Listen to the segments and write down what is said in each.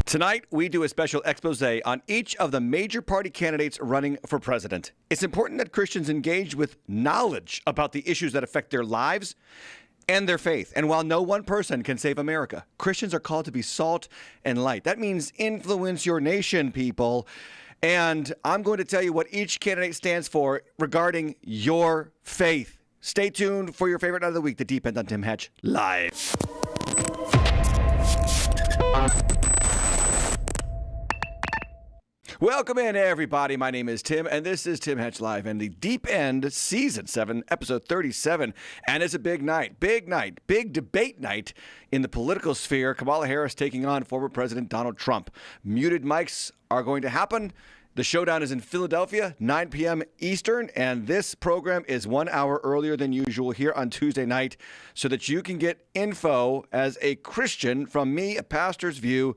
Tonight, we do a special expose on each of the major party candidates running for president. It's important that Christians engage with knowledge about the issues that affect their lives and their faith. And while no one person can save America, Christians are called to be salt and light. That means influence your nation, people. And I'm going to tell you what each candidate stands for regarding your faith. Stay tuned for your favorite night of the week, The Deep End on Tim Hatch Live. Welcome in, everybody. My name is Tim, and this is Tim Hatch Live and The Deep End, Season 7, Episode 37. And it's a big night, big debate night in the political sphere. Kamala Harris taking on former President Donald Trump. Muted mics are going to happen. The showdown is in Philadelphia, 9 p.m. Eastern, and this program is 1 hour earlier than usual here on Tuesday night so that you can get info as a Christian from me, a pastor's view,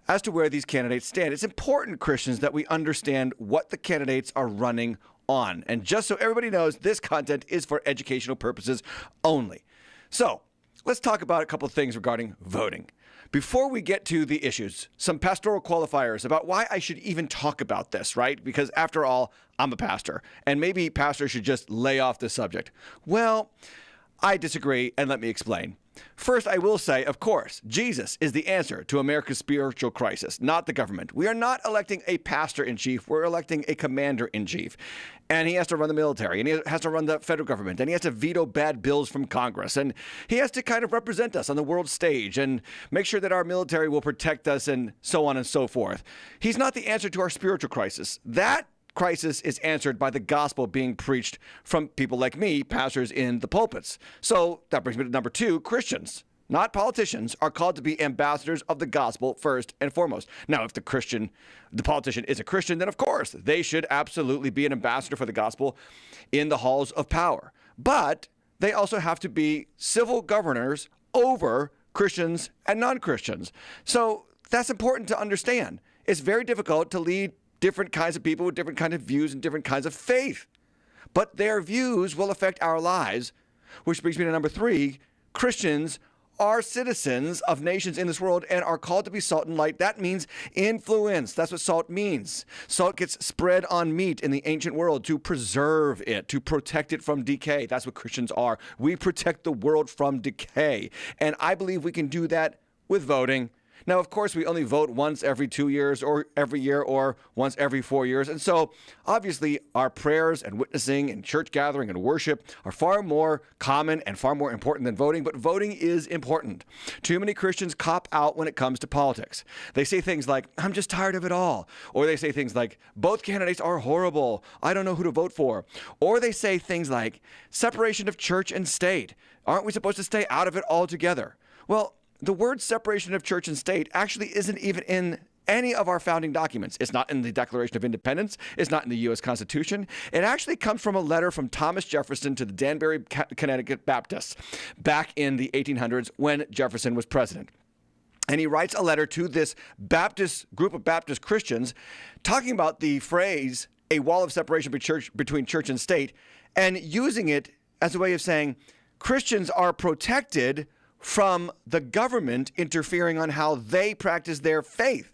as to where these candidates stand. It's important, Christians, that we understand what the candidates are running on. And just so everybody knows, this content is for educational purposes only. So let's talk about a couple of things regarding voting. Before we get to the issues, some pastoral qualifiers about why I should even talk about this, right? Because after all, I'm a pastor, and maybe pastors should just lay off the subject. Well, I disagree, and let me explain. First, I will say, of course, Jesus is the answer to America's spiritual crisis, not the government. We are not electing a pastor-in-chief. We're electing a commander-in-chief. And he has to run the military, and he has to run the federal government, and he has to veto bad bills from Congress, and he has to kind of represent us on the world stage and make sure that our military will protect us and so on and so forth. He's not the answer to our spiritual crisis. That crisis is answered by the gospel being preached from people like me, pastors in the pulpits. So that brings me to number 2, Christians, not politicians, are called to be ambassadors of the gospel first and foremost. Now, if the politician is a Christian, then of course they should absolutely be an ambassador for the gospel in the halls of power. But they also have to be civil governors over Christians and non-Christians. So that's important to understand. It's very difficult to lead different kinds of people with different kinds of views and different kinds of faith. But their views will affect our lives, which brings me to number 3. Christians are citizens of nations in this world and are called to be salt and light. That means influence. That's what salt means. Salt gets spread on meat in the ancient world to preserve it, to protect it from decay. That's what Christians are. We protect the world from decay. And I believe we can do that with voting. Now, of course, we only vote once every 2 years or every year or once every 4 years. And so, obviously, our prayers and witnessing and church gathering and worship are far more common and far more important than voting. But voting is important. Too many Christians cop out when it comes to politics. They say things like, I'm just tired of it all. Or they say things like, both candidates are horrible. I don't know who to vote for. Or they say things like, separation of church and state. Aren't we supposed to stay out of it altogether? Well, the word separation of church and state actually isn't even in any of our founding documents. It's not in the Declaration of Independence. It's not in the U.S. Constitution. It actually comes from a letter from Thomas Jefferson to the Danbury, Connecticut Baptists back in the 1800s when Jefferson was president. And he writes a letter to this group of Baptist Christians talking about the phrase, a wall of separation between church and state, and using it as a way of saying Christians are protected from the government interfering on how they practice their faith.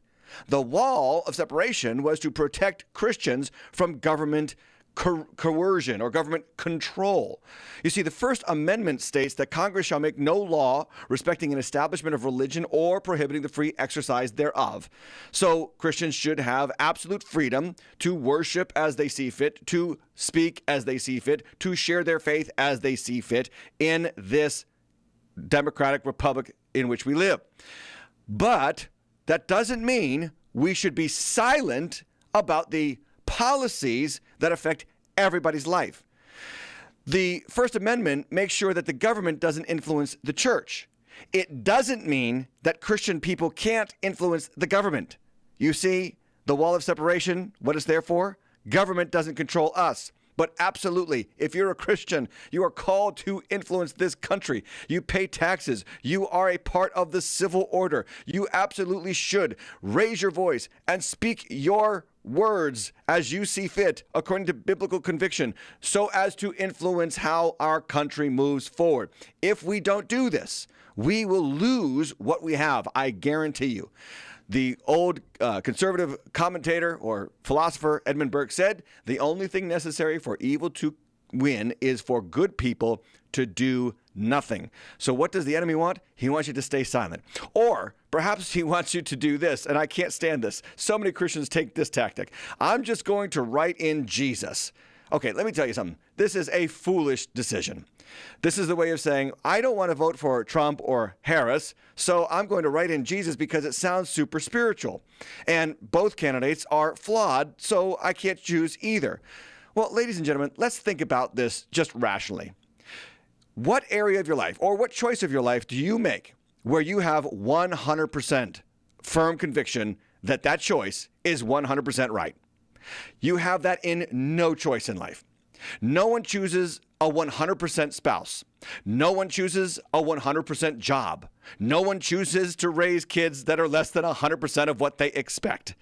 The wall of separation was to protect Christians from government coercion or government control. You see, the First Amendment states that Congress shall make no law respecting an establishment of religion or prohibiting the free exercise thereof. So Christians should have absolute freedom to worship as they see fit, to speak as they see fit, to share their faith as they see fit in this democratic republic in which we live. But that doesn't mean we should be silent about the policies that affect everybody's life. The First Amendment makes sure that the government doesn't influence the church. It doesn't mean that Christian people can't influence the government. You see, the wall of separation, what it's there for? Government doesn't control us. But absolutely, if you're a Christian, you are called to influence this country. You pay taxes. You are a part of the civil order. You absolutely should raise your voice and speak your words as you see fit, according to biblical conviction, so as to influence how our country moves forward. If we don't do this, we will lose what we have, I guarantee you. The old conservative commentator or philosopher Edmund Burke said, the only thing necessary for evil to win is for good people to do nothing. So what does the enemy want? He wants you to stay silent. Or perhaps he wants you to do this, and I can't stand this. So many Christians take this tactic. I'm just going to write in Jesus. Okay, let me tell you something. This is a foolish decision. This is the way of saying, I don't want to vote for Trump or Harris, so I'm going to write in Jesus because it sounds super spiritual. And both candidates are flawed, so I can't choose either. Well, ladies and gentlemen, let's think about this just rationally. What area of your life or what choice of your life do you make where you have 100% firm conviction that that choice is 100% right? You have that in no choice in life. No one chooses a 100% spouse. No one chooses a 100% job. No one chooses to raise kids that are less than 100% of what they expect.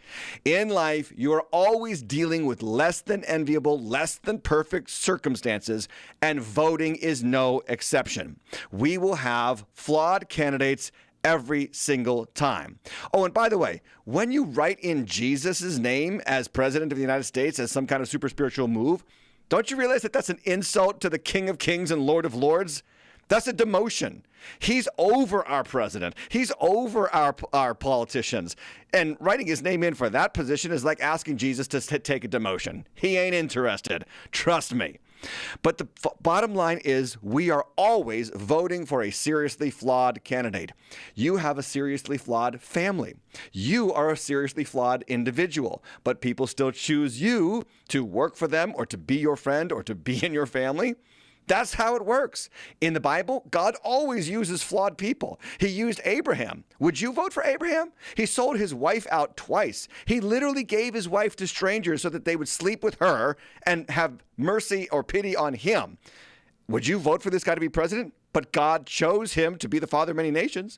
In life, you are always dealing with less than enviable, less than perfect circumstances, and voting is no exception. We will have flawed candidates every single time. Oh, and by the way, when you write in Jesus' name as President of the United States as some kind of super spiritual move, don't you realize that that's an insult to the King of Kings and Lord of Lords? That's a demotion. He's over our president. He's over our politicians. And writing his name in for that position is like asking Jesus to take a demotion. He ain't interested. Trust me. But the bottom line is we are always voting for a seriously flawed candidate. You have a seriously flawed family. You are a seriously flawed individual, but people still choose you to work for them or to be your friend or to be in your family. That's how it works. In the Bible, God always uses flawed people. He used Abraham. Would you vote for Abraham? He sold his wife out twice. He literally gave his wife to strangers so that they would sleep with her and have mercy or pity on him. Would you vote for this guy to be president? But God chose him to be the father of many nations.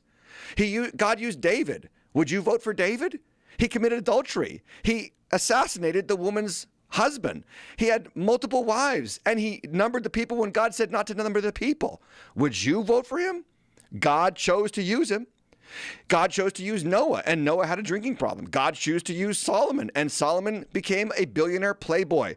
God used David. Would you vote for David? He committed adultery. He assassinated the woman's husband. He had multiple wives, and he numbered the people when God said not to number the people. Would you vote for him? God chose to use him. God chose to use Noah, and Noah had a drinking problem. God chose to use Solomon, and Solomon became a billionaire playboy.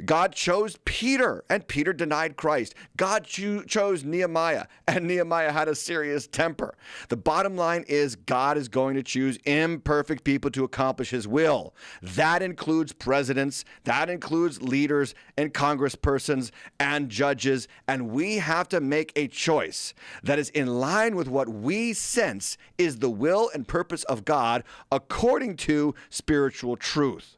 God chose Peter, and Peter denied Christ. God chose Nehemiah, and Nehemiah had a serious temper. The bottom line is God is going to choose imperfect people to accomplish his will. That includes presidents, that includes leaders and congresspersons and judges, and we have to make a choice that is in line with what we sense is the will and purpose of God according to spiritual truth.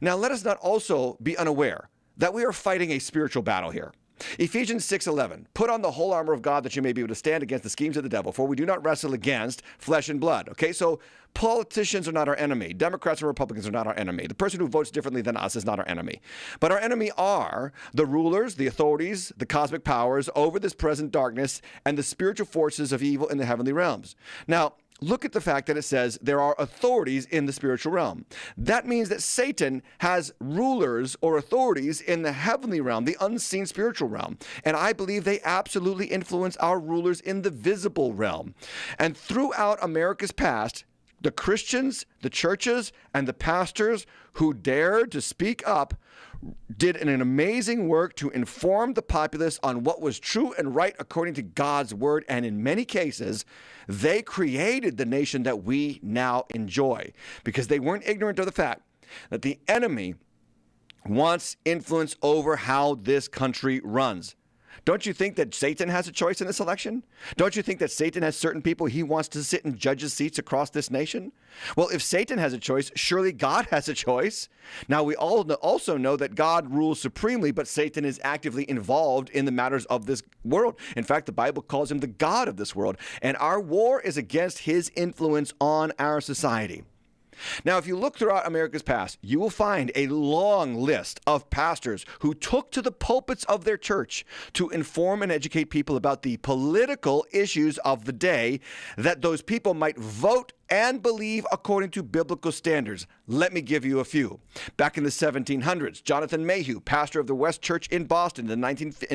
Now, let us not also be unaware that we are fighting a spiritual battle here. Ephesians 6:11, put on the whole armor of God that you may be able to stand against the schemes of the devil, for we do not wrestle against flesh and blood. Okay, so politicians are not our enemy. Democrats and Republicans are not our enemy. The person who votes differently than us is not our enemy. But our enemy are the rulers, the authorities, the cosmic powers over this present darkness, and the spiritual forces of evil in the heavenly realms. Now, look at the fact that it says there are authorities in the spiritual realm. That means that Satan has rulers or authorities in the heavenly realm, the unseen spiritual realm. And I believe they absolutely influence our rulers in the visible realm. And throughout America's past, the Christians, the churches, and the pastors who dared to speak up did an amazing work to inform the populace on what was true and right according to God's word. And in many cases, they created the nation that we now enjoy because they weren't ignorant of the fact that the enemy wants influence over how this country runs. Don't you think that Satan has a choice in this election? Don't you think that Satan has certain people he wants to sit in judges' seats across this nation? Well, if Satan has a choice, surely God has a choice. Now, we all also know that God rules supremely, but Satan is actively involved in the matters of this world. In fact, the Bible calls him the God of this world, and our war is against his influence on our society. Now, if you look throughout America's past, you will find a long list of pastors who took to the pulpits of their church to inform and educate people about the political issues of the day, that those people might vote and believe according to biblical standards. Let me give you a few. Back in the 1700s, Jonathan Mayhew, pastor of the West Church in Boston in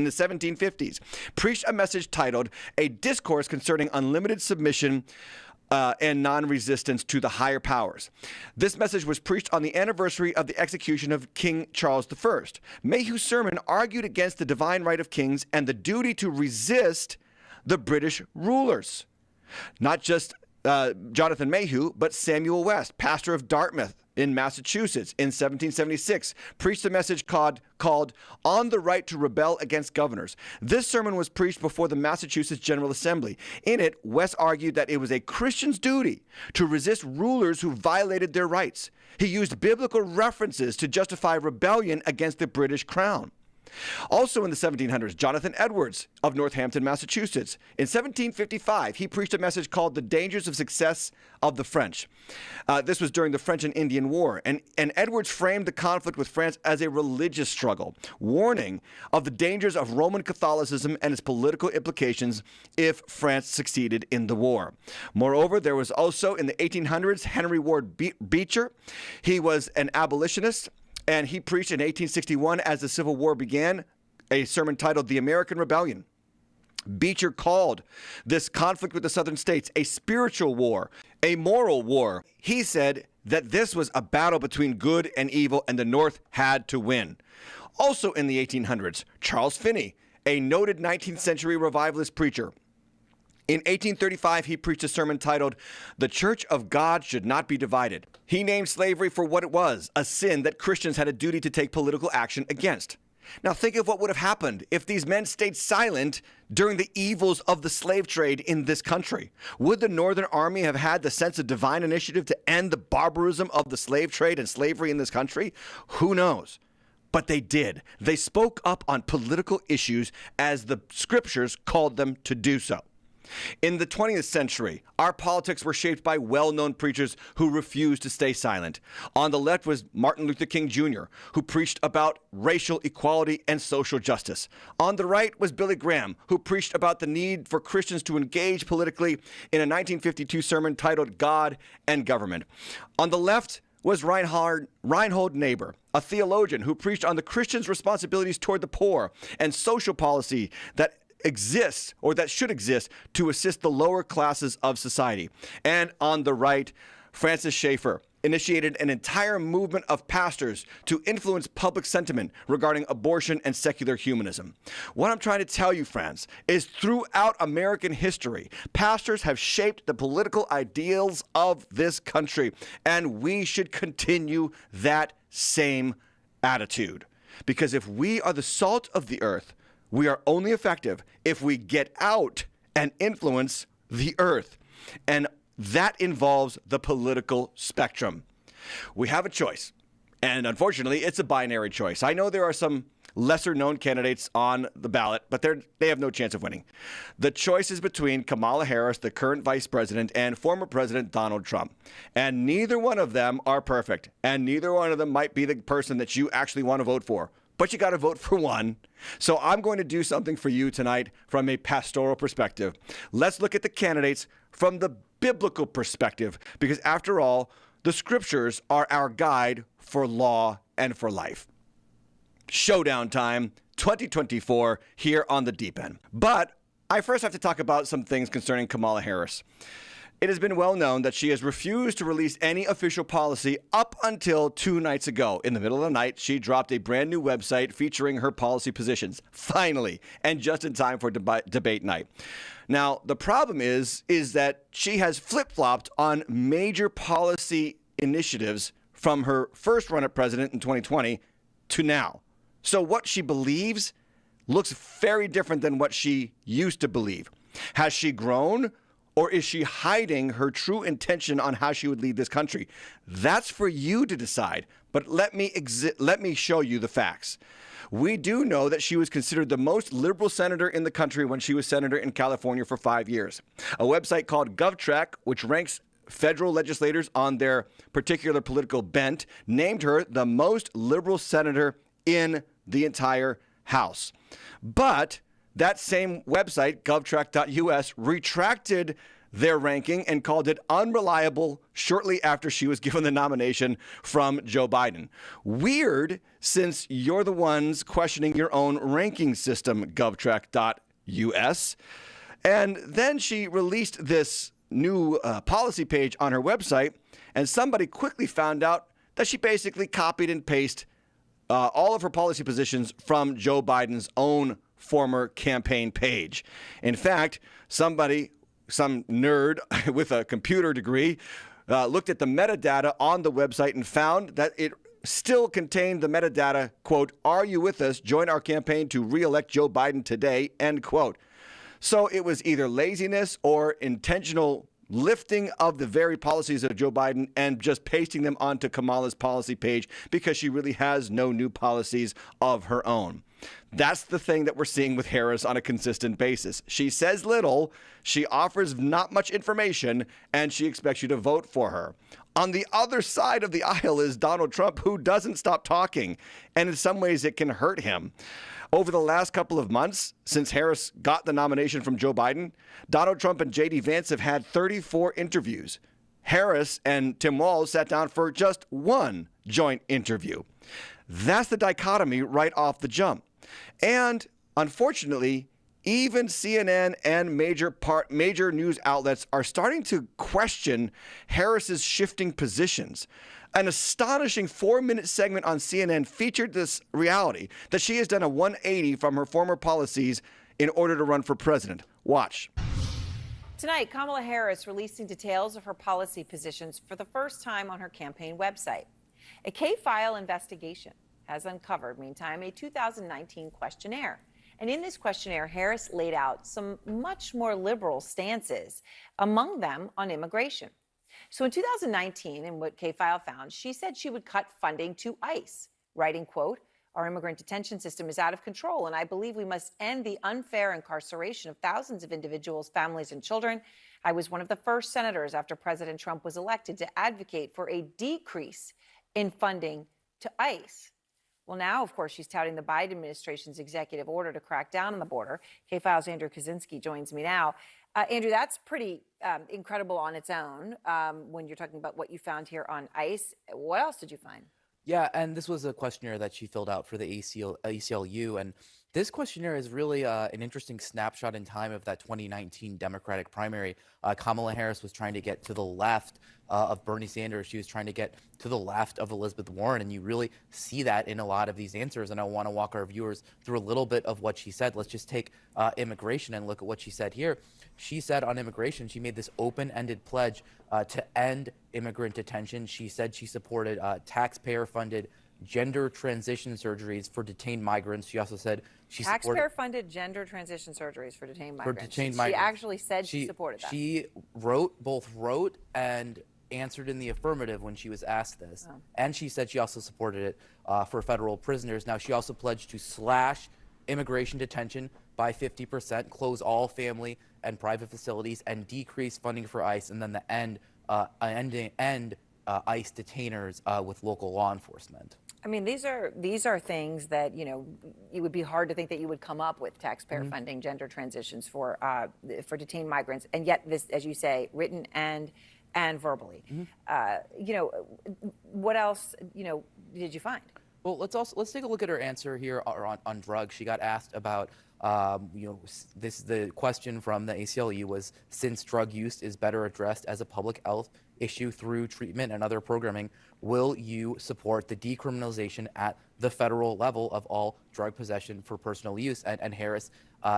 the 1750s, preached a message titled "A Discourse Concerning Unlimited Submission and non-resistance to the higher powers." This message was preached on the anniversary of the execution of King Charles I. Mayhew's sermon argued against the divine right of kings and the duty to resist the British rulers. Not just Jonathan Mayhew, but Samuel West, pastor of Dartmouth in Massachusetts in 1776, preached a message called "On the Right to Rebel Against Governors." This sermon was preached before the Massachusetts General Assembly. In it, West argued that it was a Christian's duty to resist rulers who violated their rights. He used biblical references to justify rebellion against the British crown. Also in the 1700s, Jonathan Edwards of Northampton, Massachusetts. In 1755, he preached a message called "The Dangers of Success of the French." This was during the French and Indian War, and Edwards framed the conflict with France as a religious struggle, warning of the dangers of Roman Catholicism and its political implications if France succeeded in the war. Moreover, there was also in the 1800s Henry Ward Beecher. He was an abolitionist, and he preached in 1861 as the Civil War began, a sermon titled "The American Rebellion." Beecher called this conflict with the southern states a spiritual war, a moral war. He said that this was a battle between good and evil, and the North had to win. Also in the 1800s, Charles Finney, a noted 19th century revivalist preacher. In 1835, he preached a sermon titled "The Church of God Should Not Be Divided." He named slavery for what it was, a sin that Christians had a duty to take political action against. Now think of what would have happened if these men stayed silent during the evils of the slave trade in this country. Would the Northern Army have had the sense of divine initiative to end the barbarism of the slave trade and slavery in this country? Who knows? But they did. They spoke up on political issues as the scriptures called them to do so. In the 20th century, our politics were shaped by well-known preachers who refused to stay silent. On the left was Martin Luther King Jr., who preached about racial equality and social justice. On the right was Billy Graham, who preached about the need for Christians to engage politically in a 1952 sermon titled "God and Government." On the left was Reinhold Niebuhr, a theologian who preached on the Christian's responsibilities toward the poor and social policy that exists, or that should exist, to assist the lower classes of society. And on the right, Francis Schaeffer initiated an entire movement of pastors to influence public sentiment regarding abortion and secular humanism. What I'm trying to tell you, friends, is throughout American history, pastors have shaped the political ideals of this country, and we should continue that same attitude. Because if we are the salt of the earth, we are only effective if we get out and influence the earth. And that involves the political spectrum. We have a choice. And unfortunately, it's a binary choice. I know there are some lesser known candidates on the ballot, but they have no chance of winning. The choice is between Kamala Harris, the current vice president, and former President Donald Trump. And neither one of them are perfect. And neither one of them might be the person that you actually want to vote for. But you got to vote for one. So I'm going to do something for you tonight from a pastoral perspective. Let's look at the candidates from the biblical perspective, because after all, the scriptures are our guide for law and for life. Showdown time, 2024, here on the Deep End. But I first have to talk about some things concerning Kamala Harris. It has been well known that she has refused to release any official policy up until 2 nights ago. In the middle of the night, she dropped a brand new website featuring her policy positions. Finally, and just in time for debate night. Now, the problem is that she has flip-flopped on major policy initiatives from her first run at president in 2020 to now. So what she believes looks very different than what she used to believe. Has she grown? Or is she hiding her true intention on how she would lead this country? That's for you to decide. But let me show you the facts. We do know that she was considered the most liberal senator in the country when she was senator in California for 5 years. A website called GovTrack, which ranks federal legislators on their particular political bent named her the most liberal senator in the entire House. But that same website, govtrack.us, retracted their ranking and called it unreliable shortly after she was given the nomination from Joe Biden. Weird, since you're the ones questioning your own ranking system, govtrack.us. And then she released this new policy page on her website, and somebody quickly found out that she basically copied and pasted all of her policy positions from Joe Biden's own former campaign page. In fact, some nerd with a computer degree looked at the metadata on the website and found that it still contained the metadata, quote, "Are you with us? Join our campaign to re-elect Joe Biden today," end quote. So it was either laziness or intentional lifting of the very policies of Joe Biden and just pasting them onto Kamala's policy page because she really has no new policies of her own. That's the thing that we're seeing with Harris on a consistent basis. She says little, she offers not much information, and she expects you to vote for her. On the other side of the aisle is Donald Trump, who doesn't stop talking, and in some ways it can hurt him. Over the last couple of months, since Harris got the nomination from Joe Biden, Donald Trump and J.D. Vance have had 34 interviews. Harris and Tim Walz sat down for just one joint interview. That's the dichotomy right off the jump. And unfortunately, even CNN and major news outlets are starting to question Harris's shifting positions. An astonishing 4-minute segment on CNN featured this reality that she has done a 180 from her former policies in order to run for president. Watch. Tonight, Kamala Harris releasing details of her policy positions for the first time on her campaign website. A K-file investigation has uncovered, meantime, a 2019 questionnaire. And in this questionnaire, Harris laid out some much more liberal stances, among them on immigration. So in 2019, in what K-file found, she said she would cut funding to ICE, writing, quote, "Our immigrant detention system is out of control, and I believe we must end the unfair incarceration of thousands of individuals, families, and children. I was one of the first senators after President Trump was elected to advocate for a decrease in funding to ICE." Well, now, of course, she's touting the Biden administration's executive order to crack down on the border. K-File's Andrew Kaczynski joins me now. Andrew, that's pretty incredible on its own when you're talking about what you found here on ICE. What else did you find? Yeah, and this was a questionnaire that she filled out for the ACLU, and this questionnaire is really an interesting snapshot in time of that 2019 Democratic primary. Kamala Harris was trying to get to the left of Bernie Sanders. She was trying to get to the left of Elizabeth Warren, and you really see that in a lot of these answers. And I want to walk our viewers through a little bit of what she said. Let's just take immigration and look at what she said here. She said on immigration, she made this open-ended pledge to end immigrant detention. She said she supported taxpayer-funded gender transition surgeries for detained migrants. She also said she supported taxpayer-funded gender transition surgeries for detained migrants. She actually said she supported that. She both wrote and answered in the affirmative when she was asked this. Oh. And she said she also supported it for federal prisoners. Now, she also pledged to slash immigration detention by 50%, close all family and private facilities, and decrease funding for ICE, and then the end ICE detainers with local law enforcement. I mean, these are things that, you know, it would be hard to think that you would come up with taxpayer funding gender transitions for detained migrants, and yet this, as you say, written and verbally. You know, what else, you know, did you find? Well, let's take a look at her answer here on drugs. She got asked about, you know, the question from the ACLU was, since drug use is better addressed as a public health issue through treatment and other programming, will you support the decriminalization at the federal level of all drug possession for personal use? And Harris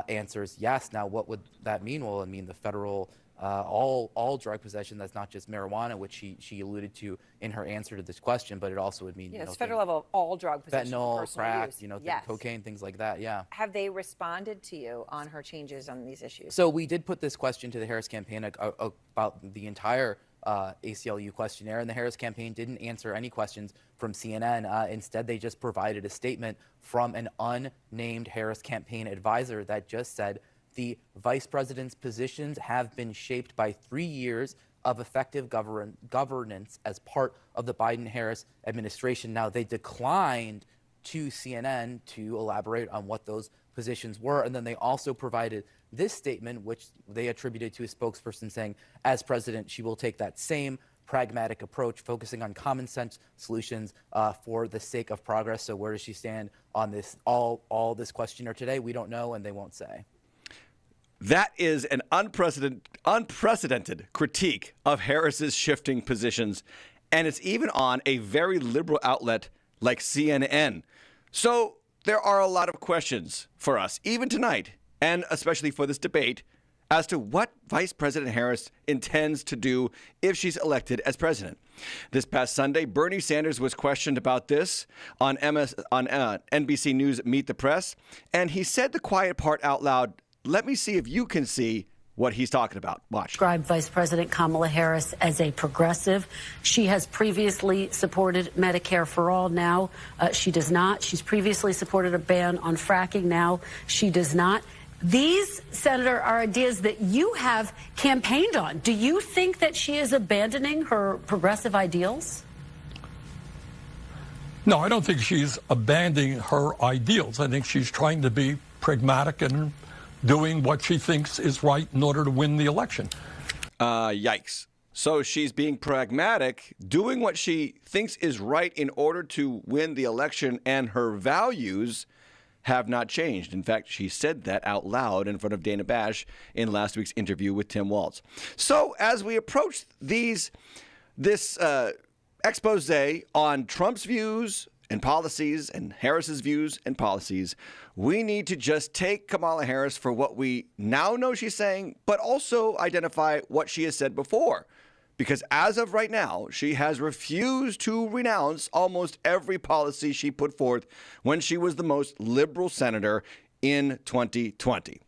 answers yes. Now, what would that mean? Well, it mean the federal all drug possession. That's not just marijuana, which she alluded to in her answer to this question, but it also would mean federal level of all drug possession, fentanyl, crack, use. You know, cocaine, things like that. Yeah. Have they responded to you on her changes on these issues? So we did put this question to the Harris campaign about the entire ACLU questionnaire, and the Harris campaign didn't answer any questions from CNN. Instead, they just provided a statement from an unnamed Harris campaign advisor that just said, the vice president's positions have been shaped by 3 years of effective governance as part of the Biden-Harris administration. Now, they declined to CNN to elaborate on what those positions were. And then they also provided this statement, which they attributed to a spokesperson saying, as president, she will take that same pragmatic approach, focusing on common sense solutions for the sake of progress. So where does she stand on this, all this questionnaire today? We don't know, and they won't say. That is an unprecedented critique of Harris's shifting positions, and it's even on a very liberal outlet like CNN. So there are a lot of questions for us, even tonight, and especially for this debate, as to what Vice President Harris intends to do if she's elected as president. This past Sunday, Bernie Sanders was questioned about this on NBC News Meet the Press, and he said the quiet part out loud. Let me see if you can see what he's talking about. Watch. Described Vice President Kamala Harris as a progressive. She has previously supported Medicare for all. Now she does not. She's previously supported a ban on fracking. Now she does not. These, Senator, are ideas that you have campaigned on. Do you think that she is abandoning her progressive ideals? No, I don't think she's abandoning her ideals. I think she's trying to be pragmatic and doing what she thinks is right in order to win the election. Yikes. So she's being pragmatic, doing what she thinks is right in order to win the election, and her values have not changed. In fact, she said that out loud in front of Dana Bash in last week's interview with Tim Walz. So as we approach this expose on Trump's views and policies and Harris's views and policies, we need to just take Kamala Harris for what we now know she's saying, but also identify what she has said before. Because as of right now, she has refused to renounce almost every policy she put forth when she was the most liberal senator in 2020.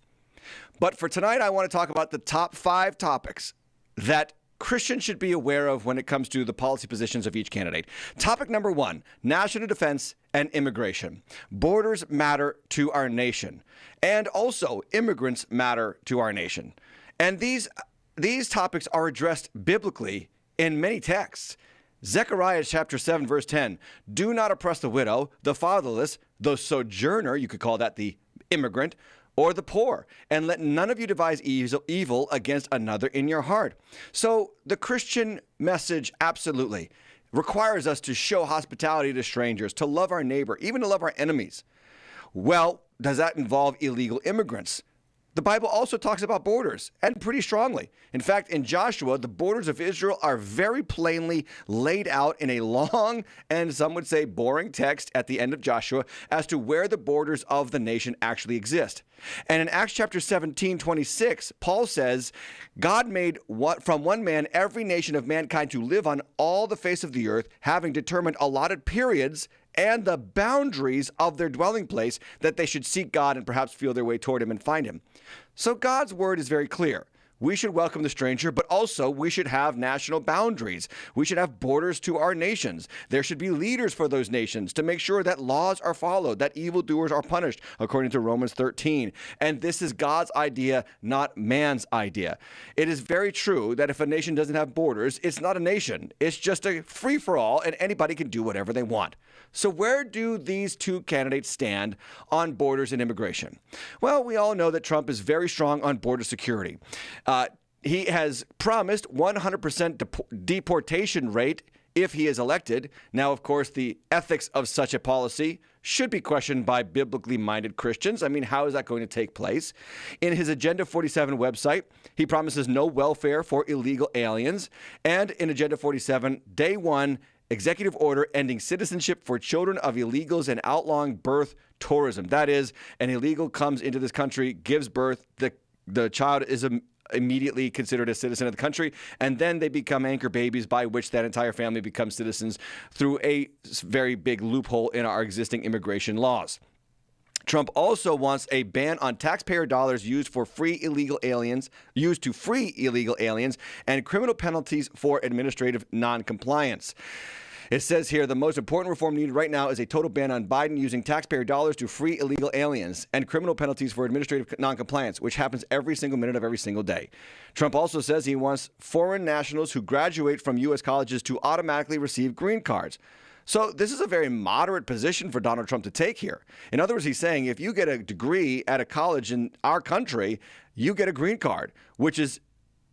But for tonight, I want to talk about the top 5 topics that Christians should be aware of when it comes to the policy positions of each candidate. Topic number 1, national defense and immigration. Borders matter to our nation. And also, immigrants matter to our nation. And these topics are addressed biblically in many texts. Zechariah chapter 7, verse 10, do not oppress the widow, the fatherless, the sojourner, you could call that the immigrant, or the poor, and let none of you devise evil against another in your heart. So the Christian message absolutely requires us to show hospitality to strangers, to love our neighbor, even to love our enemies. Well, does that involve illegal immigrants? The Bible also talks about borders, and pretty strongly. In fact, in Joshua, the borders of Israel are very plainly laid out in a long and some would say boring text at the end of Joshua as to where the borders of the nation actually exist. And in Acts chapter 17:26, Paul says, God made from one man every nation of mankind to live on all the face of the earth, having determined allotted periods and the boundaries of their dwelling place, that they should seek God and perhaps feel their way toward him and find him. So God's word is very clear. We should welcome the stranger, but also we should have national boundaries. We should have borders to our nations. There should be leaders for those nations to make sure that laws are followed, that evildoers are punished, according to Romans 13. And this is God's idea, not man's idea. It is very true that if a nation doesn't have borders, it's not a nation. It's just a free-for-all, and anybody can do whatever they want. So where do these two candidates stand on borders and immigration? Well, we all know that Trump is very strong on border security. He has promised 100% deportation rate if he is elected. Now, of course, the ethics of such a policy should be questioned by biblically minded Christians. I mean, how is that going to take place? In his Agenda 47 website, he promises no welfare for illegal aliens. And in Agenda 47, Day 1, executive order ending citizenship for children of illegals and outlawing birth tourism. That is, an illegal comes into this country, gives birth, the child is immediately considered a citizen of the country, and then they become anchor babies, by which that entire family becomes citizens through a very big loophole in our existing immigration laws. Trump also wants a ban on taxpayer dollars used to free illegal aliens, and criminal penalties for administrative noncompliance. It says here the most important reform needed right now is a total ban on Biden using taxpayer dollars to free illegal aliens and criminal penalties for administrative noncompliance, which happens every single minute of every single day. Trump also says he wants foreign nationals who graduate from U.S. colleges to automatically receive green cards. So this is a very moderate position for Donald Trump to take here. In other words, he's saying if you get a degree at a college in our country, you get a green card, which is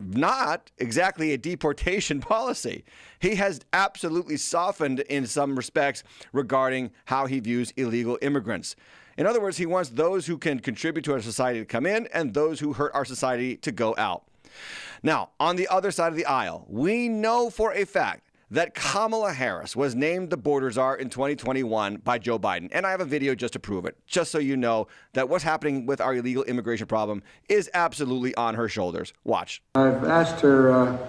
not exactly a deportation policy. He has absolutely softened in some respects regarding how he views illegal immigrants. In other words, he wants those who can contribute to our society to come in and those who hurt our society to go out. Now, on the other side of the aisle, we know for a fact that Kamala Harris was named the border czar in 2021 by Joe Biden. And I have a video just to prove it, just so you know that what's happening with our illegal immigration problem is absolutely on her shoulders. Watch. I've asked her,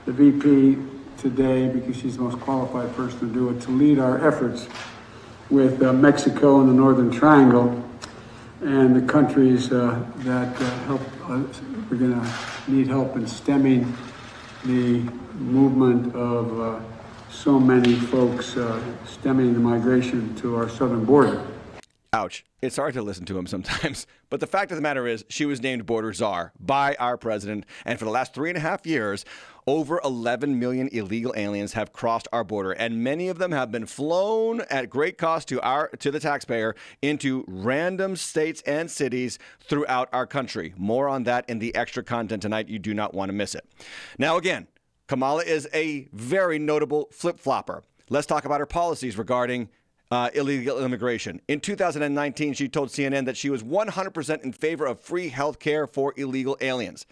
the VP today, because she's the most qualified person to do it, to lead our efforts with Mexico and the Northern Triangle and the countries that help. We're going to need help in stemming the movement of so many folks stemming the migration to our southern border. Ouch. It's hard to listen to him sometimes. But the fact of the matter is, she was named border czar by our president. And for the last 3.5 years, over 11 million illegal aliens have crossed our border. And many of them have been flown at great cost to the taxpayer into random states and cities throughout our country. More on that in the extra content tonight. You do not want to miss it. Now, again, Kamala is a very notable flip-flopper. Let's talk about her policies regarding illegal immigration. In 2019, she told CNN that she was 100% in favor of free health care for illegal aliens.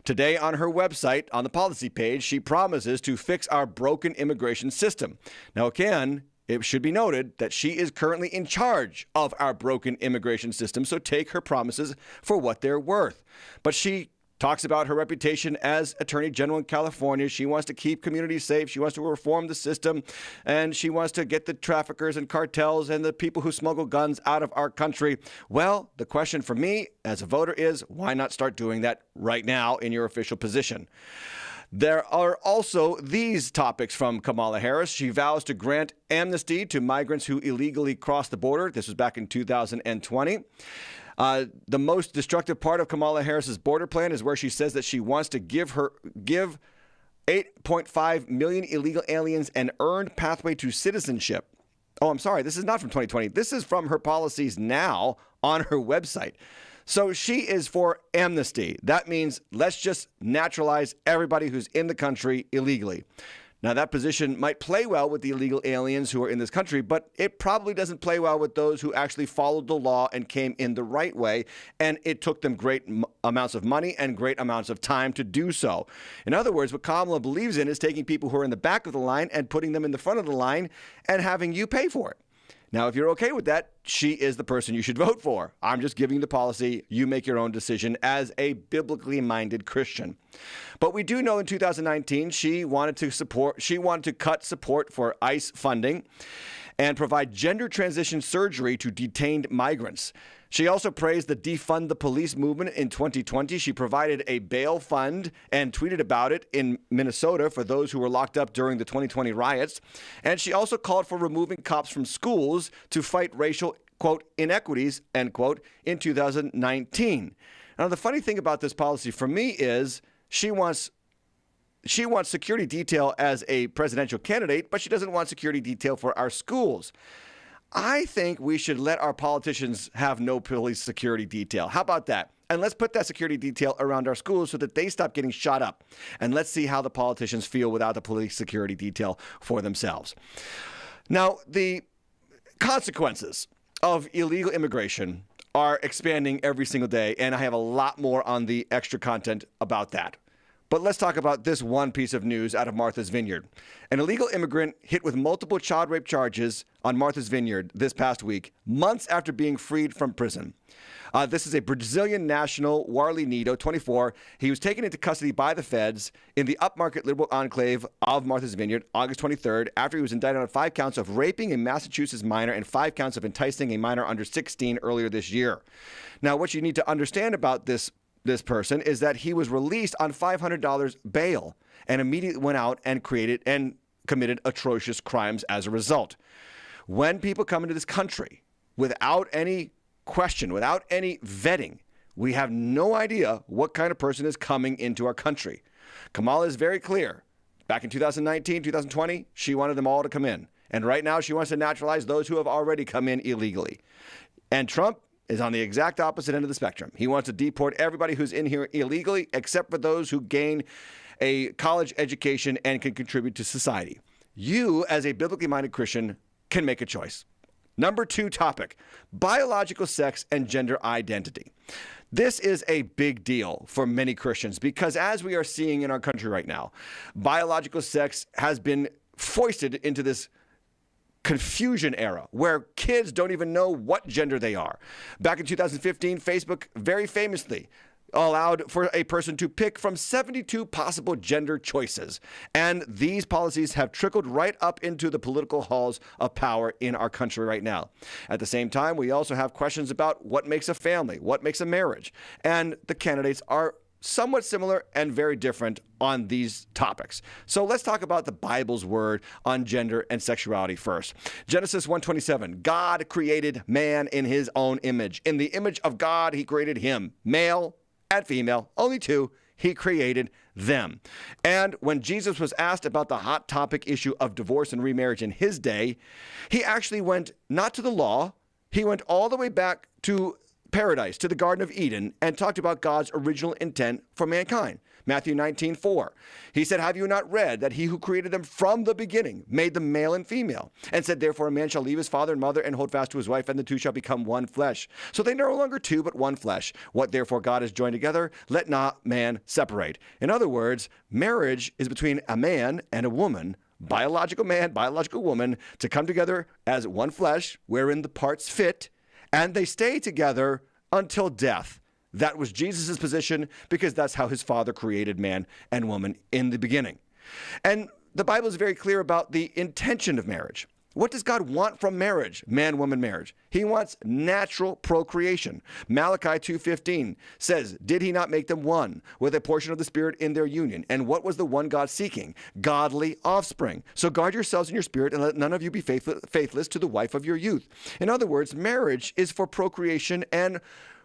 Today, on her website, on the policy page, she promises to fix our broken immigration system. Now, again, it should be noted that she is currently in charge of our broken immigration system, so take her promises for what they're worth. But she talks about her reputation as Attorney General in California. She wants to keep communities safe. She wants to reform the system. And she wants to get the traffickers and cartels and the people who smuggle guns out of our country. Well, the question for me as a voter is, why not start doing that right now in your official position? There are also these topics from Kamala Harris. She vows to grant amnesty to migrants who illegally cross the border. This was back in 2020. The most destructive part of Kamala Harris's border plan is where she says that she wants to give 8.5 million illegal aliens an earned pathway to citizenship. Oh, I'm sorry. This is not from 2020. This is from her policies now on her website. So she is for amnesty. That means let's just naturalize everybody who's in the country illegally. Now, that position might play well with the illegal aliens who are in this country, but it probably doesn't play well with those who actually followed the law and came in the right way, and it took them great amounts of money and great amounts of time to do so. In other words, what Kamala believes in is taking people who are in the back of the line and putting them in the front of the line and having you pay for it. Now, if you're okay with that, she is the person you should vote for. I'm just giving you the policy. You make your own decision as a biblically minded Christian. But we do know in 2019, she wanted to cut support for ICE funding and provide gender transition surgery to detained migrants. She also praised the Defund the Police movement in 2020. She provided a bail fund and tweeted about it in Minnesota for those who were locked up during the 2020 riots. And she also called for removing cops from schools to fight racial, quote, inequities, end quote, in 2019. Now, the funny thing about this policy for me is she wants security detail as a presidential candidate, but she doesn't want security detail for our schools. I think we should let our politicians have no police security detail. How about that? And let's put that security detail around our schools so that they stop getting shot up. And let's see how the politicians feel without the police security detail for themselves. Now, the consequences of illegal immigration are expanding every single day, and I have a lot more on the extra content about that. But let's talk about this one piece of news out of Martha's Vineyard. An illegal immigrant hit with multiple child rape charges on Martha's Vineyard this past week, months after being freed from prison. This is a Brazilian national, Warley Nido, 24. He was taken into custody by the feds in the upmarket liberal enclave of Martha's Vineyard, August 23rd, after he was indicted on 5 counts of raping a Massachusetts minor and 5 counts of enticing a minor under 16 earlier this year. Now, what you need to understand about this person is that he was released on $500 bail and immediately went out and created and committed atrocious crimes as a result. When people come into this country without any question, without any vetting, we have no idea what kind of person is coming into our country. Kamala is very clear. Back in 2019, 2020, she wanted them all to come in. And right now, she wants to naturalize those who have already come in illegally. And Trump is on the exact opposite end of the spectrum. He wants to deport everybody who's in here illegally, except for those who gain a college education and can contribute to society. You, as a biblically minded Christian, can make a choice. Number 2 topic, biological sex and gender identity. This is a big deal for many Christians because as we are seeing in our country right now, biological sex has been foisted into this confusion era where kids don't even know what gender they are. Back in 2015, Facebook very famously allowed for a person to pick from 72 possible gender choices. And these policies have trickled right up into the political halls of power in our country right now. At the same time, we also have questions about what makes a family, what makes a marriage. And the candidates are somewhat similar and very different on these topics. So let's talk about the Bible's word on gender and sexuality first. Genesis 1:27, God created man in his own image. In the image of God, he created him, male and female, only 2, he created them. And when Jesus was asked about the hot topic issue of divorce and remarriage in his day, he actually went not to the law, he went all the way back to paradise, to the Garden of Eden, and talked about God's original intent for mankind. Matthew 19:4. He said, have you not read that he who created them from the beginning made them male and female, and said, therefore a man shall leave his father and mother and hold fast to his wife, and the two shall become one flesh. So they are no longer two, but one flesh. What therefore God has joined together, let not man separate. In other words, marriage is between a man and a woman, biological man, biological woman, to come together as one flesh, wherein the parts fit, and they stay together until death. That was Jesus' position because that's how his Father created man and woman in the beginning. And the Bible is very clear about the intention of marriage. What does God want from marriage, man-woman marriage? He wants natural procreation. Malachi 2:15 says, did he not make them one with a portion of the Spirit in their union? And what was the one God seeking? Godly offspring. So guard yourselves in your spirit and let none of you be faithless to the wife of your youth. In other words, marriage is for procreation and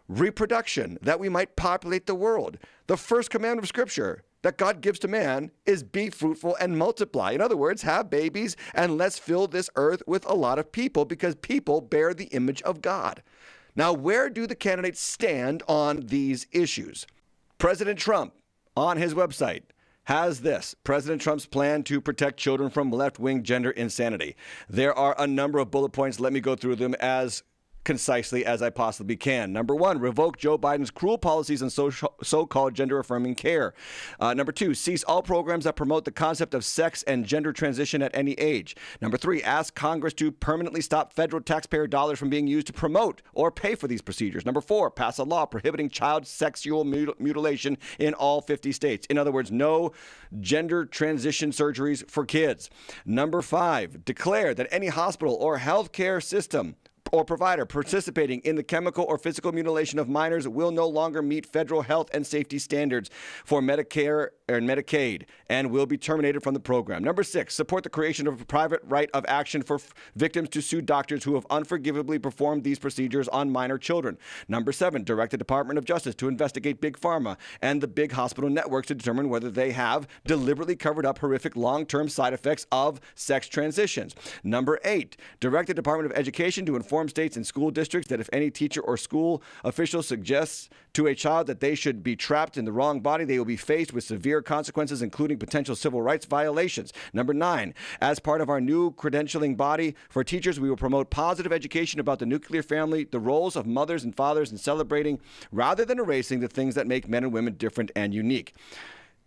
reproduction, that we might populate the world. The first commandment of Scripture that God gives to man is be fruitful and multiply. In other words, have babies and let's fill this earth with a lot of people because people bear the image of God. Now, where do the candidates stand on these issues? President Trump, on his website, has this: President Trump's plan to protect children from left-wing gender insanity. There are a number of bullet points. Let me go through them as concisely as I possibly can. Number 1, revoke Joe Biden's cruel policies on so-called gender-affirming care. Number 2, cease all programs that promote the concept of sex and gender transition at any age. Number 3, ask Congress to permanently stop federal taxpayer dollars from being used to promote or pay for these procedures. Number 4, pass a law prohibiting child sexual mutilation in all 50 states. In other words, no gender transition surgeries for kids. Number 5, declare that any hospital or healthcare system or provider participating in the chemical or physical mutilation of minors will no longer meet federal health and safety standards for Medicare and Medicaid and will be terminated from the program. Number 6, support the creation of a private right of action for victims to sue doctors who have unforgivably performed these procedures on minor children. Number 7, direct the Department of Justice to investigate Big Pharma and the big hospital networks to determine whether they have deliberately covered up horrific long-term side effects of sex transitions. Number 8, direct the Department of Education to inform states and school districts that if any teacher or school official suggests to a child that they should be trapped in the wrong body, they will be faced with severe consequences, including potential civil rights violations. Number 9, as part of our new credentialing body for teachers, we will promote positive education about the nuclear family, the roles of mothers and fathers, and celebrating rather than erasing the things that make men and women different and unique.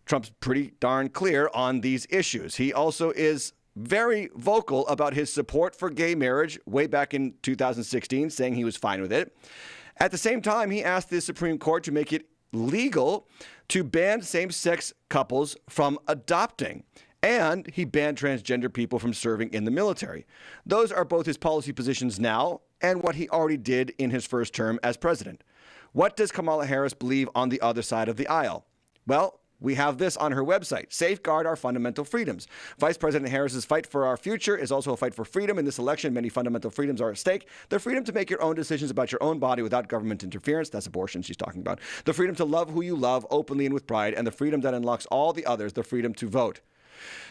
Trump's pretty darn clear on these issues. He also is very vocal about his support for gay marriage way back in 2016, saying he was fine with it. At the same time, he asked the Supreme Court to make it legal to ban same-sex couples from adopting. And he banned transgender people from serving in the military. Those are both his policy positions now and what he already did in his first term as president. What does Kamala Harris believe on the other side of the aisle? Well, we have this on her website: safeguard our fundamental freedoms. Vice President Harris's fight for our future is also a fight for freedom. In this election, many fundamental freedoms are at stake. The freedom to make your own decisions about your own body without government interference. That's abortion she's talking about. The freedom to love who you love openly and with pride, and the freedom that unlocks all the others, the freedom to vote.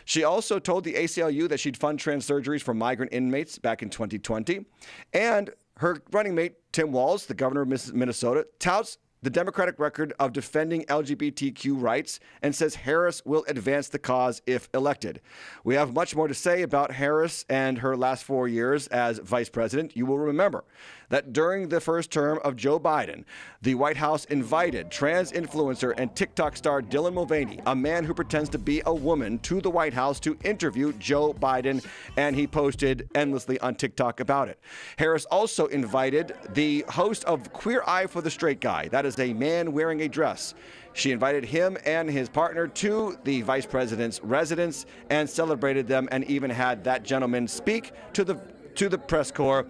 She also told the ACLU that she'd fund trans surgeries for migrant inmates back in 2020. And her running mate, Tim Walz, the governor of Minnesota, touts the Democratic record of defending LGBTQ rights and says Harris will advance the cause if elected. We have much more to say about Harris and her last 4 years as vice president. You will remember that during the first term of Joe Biden, the White House invited trans influencer and TikTok star Dylan Mulvaney, a man who pretends to be a woman, to the White House to interview Joe Biden, and he posted endlessly on TikTok about it. Harris also invited the host of Queer Eye for the Straight Guy. That is a man wearing a dress. She invited him and his partner to the vice president's residence and celebrated them, and even had that gentleman speak to the press corps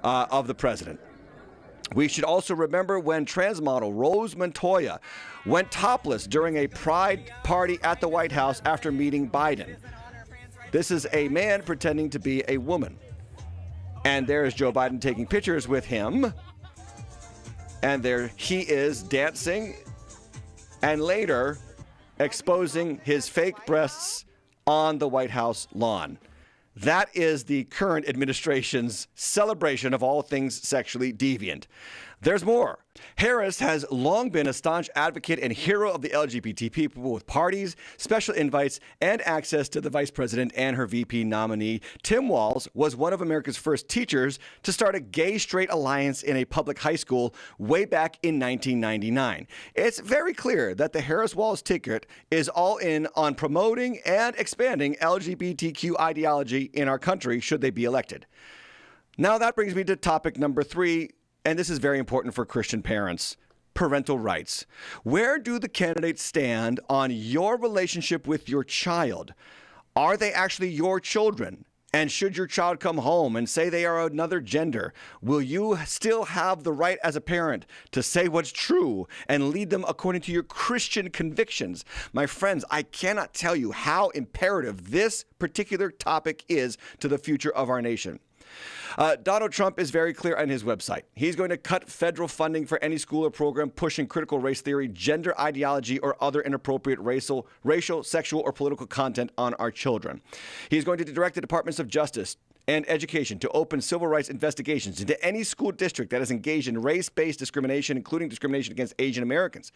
of the president. We should also remember when trans model Rose Montoya went topless during a pride party at the White House after meeting Biden. This is a man pretending to be a woman. And there is Joe Biden taking pictures with him. And there he is dancing and later exposing his fake breasts on the White House lawn. That is the current administration's celebration of all things sexually deviant. There's more. Harris has long been a staunch advocate and hero of the LGBT people, with parties, special invites, and access to the vice president and her VP nominee. Tim Walz was one of America's first teachers to start a gay-straight alliance in a public high school way back in 1999. It's very clear that the Harris-Walz ticket is all in on promoting and expanding LGBTQ ideology in our country should they be elected. Now that brings me to topic number 3. And this is very important for Christian parents: parental rights. Where do the candidates stand on your relationship with your child? Are they actually your children? And should your child come home and say they are another gender, will you still have the right as a parent to say what's true and lead them according to your Christian convictions? My friends, I cannot tell you how imperative this particular topic is to the future of our nation. Donald Trump is very clear on his website. He's going to cut federal funding for any school or program pushing critical race theory, gender ideology, or other inappropriate racial, sexual, or political content on our children. He's going to direct the Departments of Justice and Education to open civil rights investigations into any school district that is engaged in race-based discrimination, including discrimination against Asian Americans.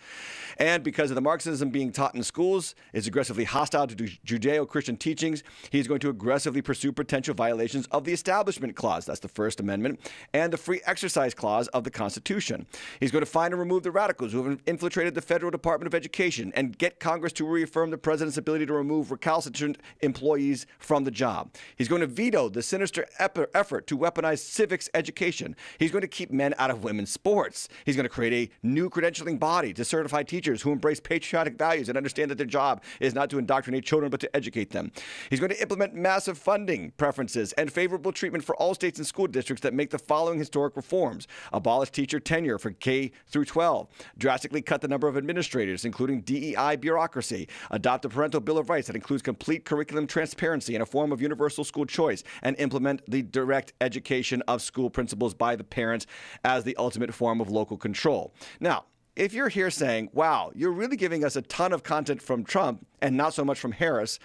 And because of the Marxism being taught in schools is aggressively hostile to Judeo-Christian teachings, he's going to aggressively pursue potential violations of the Establishment Clause, that's the First Amendment, and the Free Exercise Clause of the Constitution. He's going to find and remove the radicals who have infiltrated the Federal Department of Education and get Congress to reaffirm the president's ability to remove recalcitrant employees from the job. He's going to veto the sinister effort to weaponize civics education. He's going to keep men out of women's sports. He's going to create a new credentialing body to certify teachers who embrace patriotic values and understand that their job is not to indoctrinate children but to educate them. He's going to implement massive funding preferences and favorable treatment for all states and school districts that make the following historic reforms: abolish teacher tenure for K through 12, drastically cut the number of administrators, including DEI bureaucracy, adopt a parental bill of rights that includes complete curriculum transparency and a form of universal school choice, and implement the direct education of school principals by the parents as the ultimate form of local control. Now, if you're here saying, wow, you're really giving us a ton of content from Trump and not so much from Harris,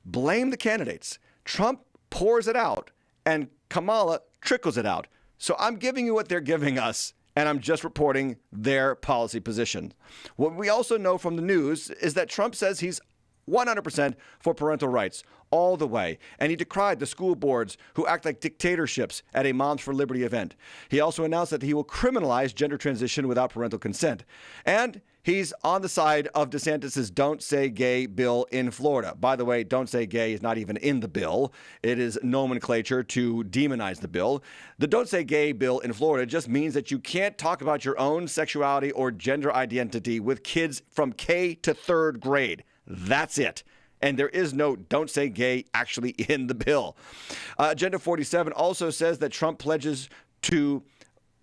blame the candidates. Trump pours it out and Kamala trickles it out. So I'm giving you what they're giving us, and I'm just reporting their policy position. What we also know from the news is that Trump says he's 100% for parental rights all the way, and he decried the school boards who act like dictatorships at a Moms for Liberty event. He also announced that he will criminalize gender transition without parental consent. And he's on the side of DeSantis's Don't Say Gay bill in Florida. By the way, Don't Say Gay is not even in the bill. It is nomenclature to demonize the bill. The Don't Say Gay bill in Florida just means that you can't talk about your own sexuality or gender identity with kids from K to 3rd grade. That's it. And there is no Don't Say Gay actually in the bill. Agenda 47 also says that Trump pledges to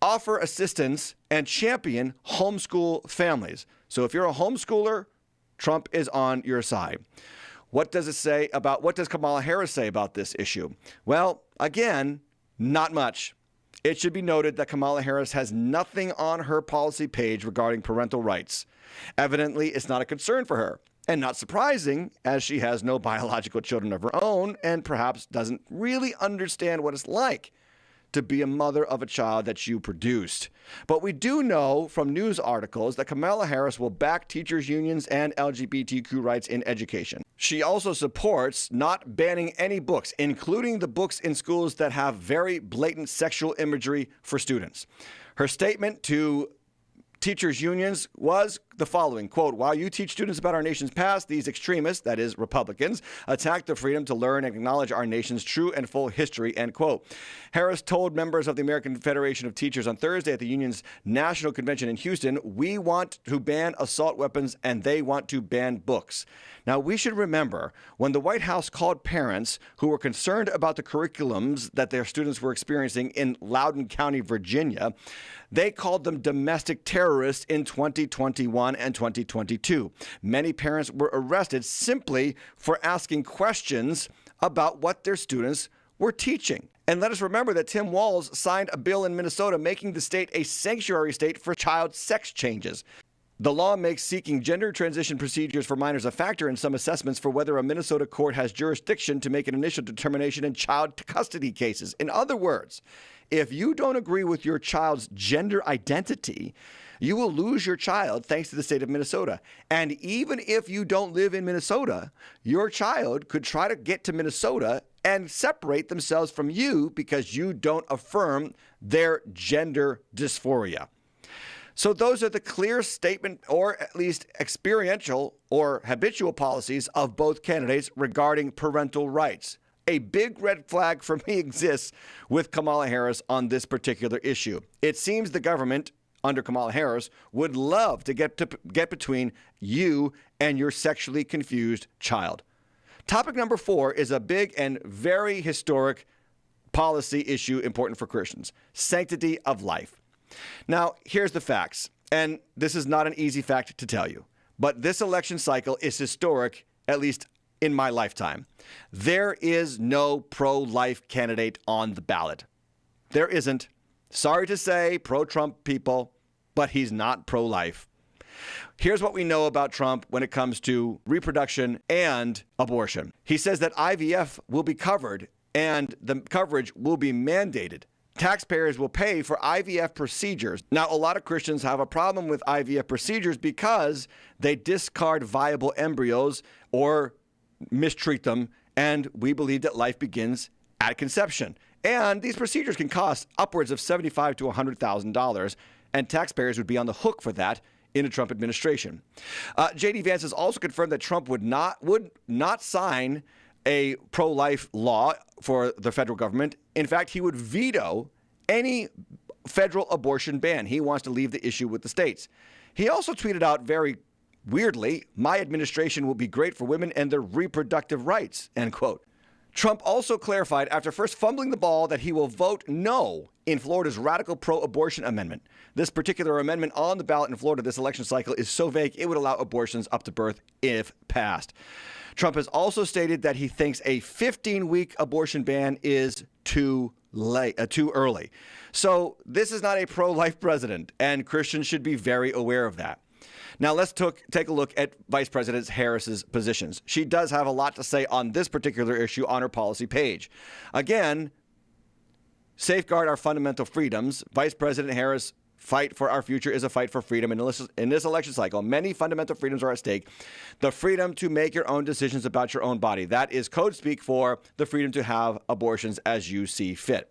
offer assistance and champion homeschool families. So if you're a homeschooler Trump is on your side. What does Kamala Harris say about this issue? Well, again, not much. It should be noted that Kamala Harris has nothing on her policy page regarding parental rights. Evidently, it's not a concern for her. And not surprising, as she has no biological children of her own and perhaps doesn't really understand what it's like to be a mother of a child that you produced. But we do know from news articles that Kamala Harris will back teachers' unions and LGBTQ rights in education. She also supports not banning any books, including the books in schools that have very blatant sexual imagery for students. Her statement to teachers' unions was the following, quote, "While you teach students about our nation's past, these extremists, that is Republicans, attack the freedom to learn and acknowledge our nation's true and full history," end quote. Harris told members of the American Federation of Teachers on Thursday at the union's national convention in Houston, "We want to ban assault weapons and they want to ban books." Now, we should remember when the White House called parents who were concerned about the curriculums that their students were experiencing in Loudoun County, Virginia, they called them domestic terrorists in 2021 and 2022. Many parents were arrested simply for asking questions about what their students were teaching. And let us remember that Tim Walz signed a bill in Minnesota making the state a sanctuary state for child sex changes. The law makes seeking gender transition procedures for minors a factor in some assessments for whether a Minnesota court has jurisdiction to make an initial determination in child custody cases. In other words, if you don't agree with your child's gender identity, you will lose your child thanks to the state of Minnesota. And even if you don't live in Minnesota, your child could try to get to Minnesota and separate themselves from you because you don't affirm their gender dysphoria. So those are the clear statement, or at least experiential or habitual policies of both candidates regarding parental rights. A big red flag for me exists with Kamala Harris on this particular issue. It seems the government under Kamala Harris would love to get between you and your sexually confused child. Topic number 4 is a big and very historic policy issue important for Christians: sanctity of life. Now, here's the facts, and this is not an easy fact to tell you, but this election cycle is historic, at least in my lifetime. There is no pro-life candidate on the ballot. There isn't. Sorry to say, pro-Trump people, but he's not pro-life. Here's what we know about Trump when it comes to reproduction and abortion. He says that IVF will be covered and the coverage will be mandated. Taxpayers will pay for IVF procedures. Now, a lot of Christians have a problem with IVF procedures because they discard viable embryos or mistreat them, and we believe that life begins at conception. And these procedures can cost upwards of $75,000 to $100,000, and taxpayers would be on the hook for that in a Trump administration. J.D. Vance has also confirmed that Trump would not sign a pro-life law for the federal government. In fact, he would veto any federal abortion ban. He wants to leave the issue with the states. He also tweeted out very weirdly, "My administration will be great for women and their reproductive rights," end quote. Trump also clarified after first fumbling the ball that he will vote no in Florida's radical pro-abortion amendment. This particular amendment on the ballot in Florida this election cycle is so vague it would allow abortions up to birth if passed. Trump has also stated that he thinks a 15-week abortion ban is too early. So this is not a pro-life president, and Christians should be very aware of that. Now let's take a look at Vice President Harris's positions. She does have a lot to say on this particular issue on her policy page. Again, safeguard our fundamental freedoms. Vice President Harris' fight for our future is a fight for freedom. In this election cycle, many fundamental freedoms are at stake. The freedom to make your own decisions about your own body. That is code speak for the freedom to have abortions as you see fit.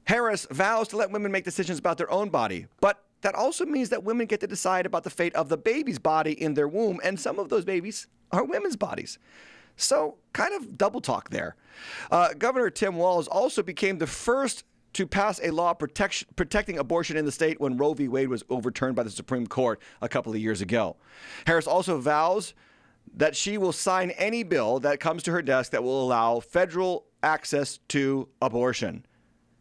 Harris vows to let women make decisions about their own body, but that also means that women get to decide about the fate of the baby's body in their womb, and some of those babies are women's bodies. So kind of double talk there. Governor Tim Walz also became the first to pass a law protecting abortion in the state when Roe v. Wade was overturned by the Supreme Court a couple of years ago. Harris also vows that she will sign any bill that comes to her desk that will allow federal access to abortion.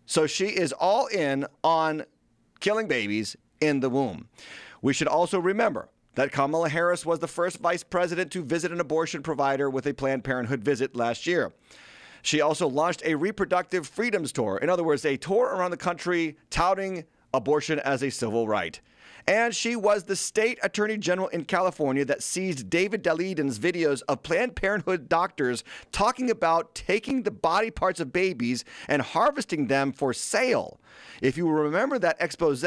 So she is all in on killing babies in the womb. We should also remember that Kamala Harris was the first vice president to visit an abortion provider with a Planned Parenthood visit last year. She also launched a reproductive freedoms tour. In other words, a tour around the country touting abortion as a civil right. And she was the state attorney general in California that seized David Daleidon's videos of Planned Parenthood doctors talking about taking the body parts of babies and harvesting them for sale. If you remember that expose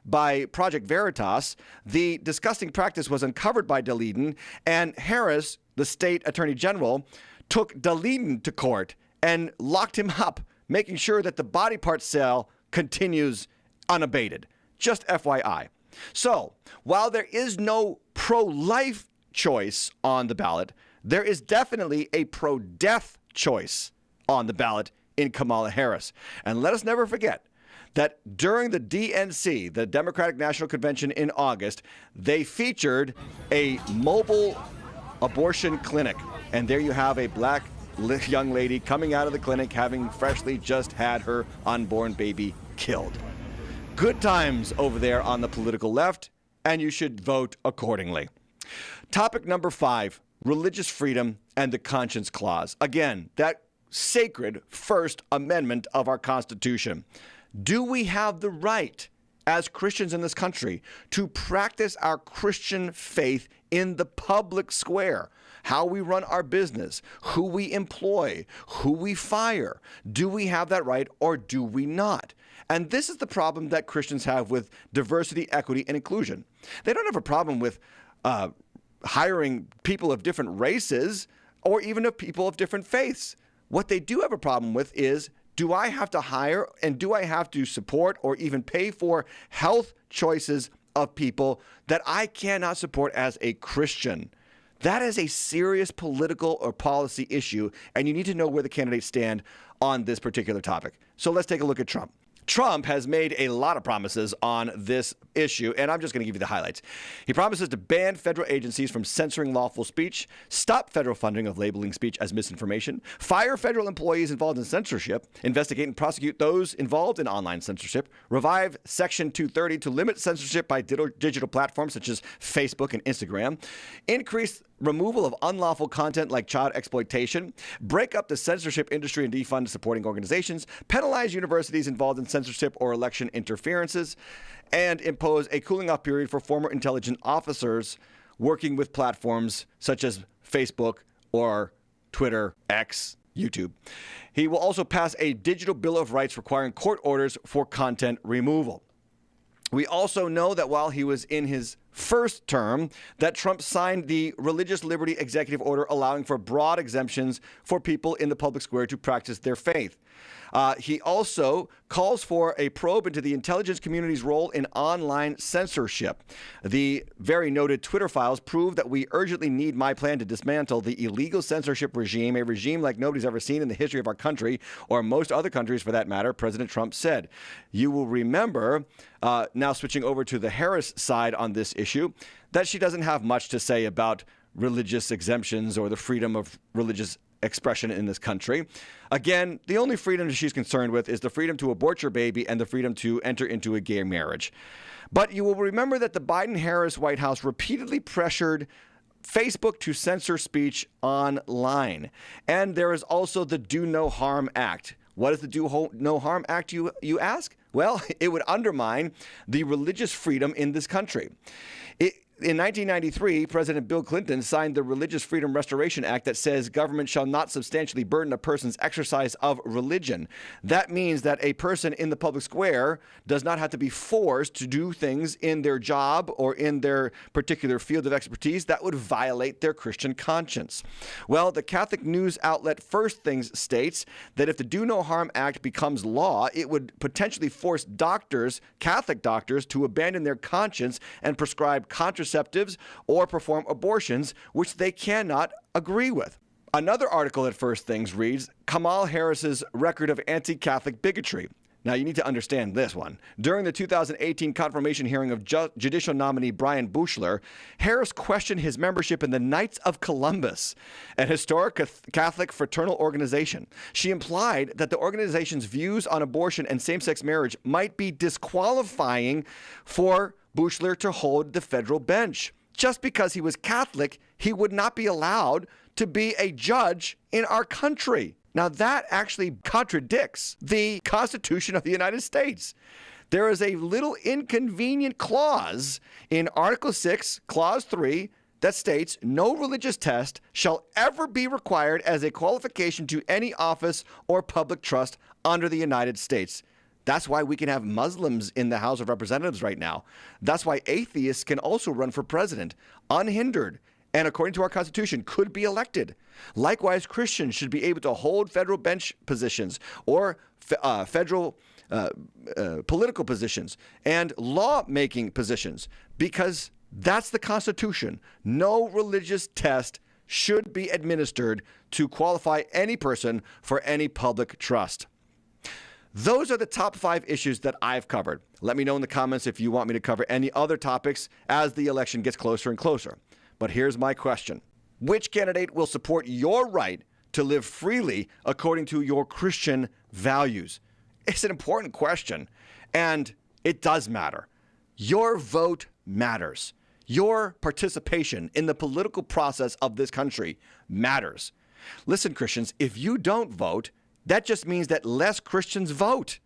by Project Veritas, the disgusting practice was uncovered by Daleidon, and Harris, the state attorney general, took Daleidon to court and locked him up, making sure that the body part sale continues unabated. Just FYI. So, while there is no pro-life choice on the ballot, there is definitely a pro-death choice on the ballot in Kamala Harris. And let us never forget that during the DNC, the Democratic National Convention in August, they featured a mobile abortion clinic. And there you have a black young lady coming out of the clinic having freshly just had her unborn baby killed. Good times over there on the political left, and you should vote accordingly. Topic number 5, religious freedom and the Conscience Clause. Again, that sacred First Amendment of our Constitution. Do we have the right, as Christians in this country, to practice our Christian faith in the public square? How we run our business, who we employ, who we fire. Do we have that right or do we not? And this is the problem that Christians have with diversity, equity, and inclusion. They don't have a problem with hiring people of different races or even of people of different faiths. What they do have a problem with is, do I have to hire and do I have to support or even pay for health choices of people that I cannot support as a Christian? That is a serious political or policy issue, and you need to know where the candidates stand on this particular topic. So let's take a look at Trump. Trump has made a lot of promises on this issue, and I'm just going to give you the highlights. He promises to ban federal agencies from censoring lawful speech, stop federal funding of labeling speech as misinformation, fire federal employees involved in censorship, investigate and prosecute those involved in online censorship, revive Section 230 to limit censorship by digital platforms such as Facebook and Instagram, increase removal of unlawful content like child exploitation, break up the censorship industry and defund supporting organizations, penalize universities involved in censorship or election interferences, and impose a cooling-off period for former intelligence officers working with platforms such as Facebook or Twitter, X, YouTube. He will also pass a digital Bill of Rights requiring court orders for content removal. We also know that while he was in his first term, that Trump signed the Religious Liberty Executive Order allowing for broad exemptions for people in the public square to practice their faith. He also calls for a probe into the intelligence community's role in online censorship. The very noted Twitter files prove that we urgently need my plan to dismantle the illegal censorship regime, a regime like nobody's ever seen in the history of our country, or most other countries for that matter, President Trump said. You will remember, now switching over to the Harris side on this issue, that she doesn't have much to say about religious exemptions or the freedom of religious expression in this country. Again, the only freedom she's concerned with is the freedom to abort your baby and the freedom to enter into a gay marriage. But you will remember that the Biden-Harris White House repeatedly pressured Facebook to censor speech online. And there is also the Do No Harm Act. What is the Do No Harm Act, you ask? Well, it would undermine the religious freedom in this country. In 1993, President Bill Clinton signed the Religious Freedom Restoration Act that says government shall not substantially burden a person's exercise of religion. That means that a person in the public square does not have to be forced to do things in their job or in their particular field of expertise that would violate their Christian conscience. Well, the Catholic news outlet First Things states that if the Do No Harm Act becomes law, it would potentially force doctors, Catholic doctors, to abandon their conscience and prescribe contraceptives or perform abortions, which they cannot agree with. Another article at First Things reads, Kamala Harris's record of anti-Catholic bigotry. Now, you need to understand this one. During the 2018 confirmation hearing of judicial nominee Brian Bushler, Harris questioned his membership in the Knights of Columbus, an historic Catholic fraternal organization. She implied that the organization's views on abortion and same-sex marriage might be disqualifying for Bushler to hold the federal bench. just because he was Catholic, he would not be allowed to be a judge in our country. Now, that actually contradicts the Constitution of the United States. There is a little inconvenient clause in Article 6, Clause 3, that states, no religious test shall ever be required as a qualification to any office or public trust under the United States. That's why we can have Muslims in the House of Representatives right now. That's why atheists can also run for president, unhindered, and according to our Constitution, could be elected. Likewise, Christians should be able to hold federal bench positions or federal political positions and lawmaking positions, because that's the Constitution. No religious test should be administered to qualify any person for any public trust. Those are the top 5 issues that I've covered. Let me know in the comments if you want me to cover any other topics as the election gets closer and closer. But here's my question. Which candidate will support your right to live freely according to your Christian values? It's an important question, and it does matter. Your vote matters. Your participation in the political process of this country matters. Listen, Christians, if you don't vote, that just means that less Christians vote.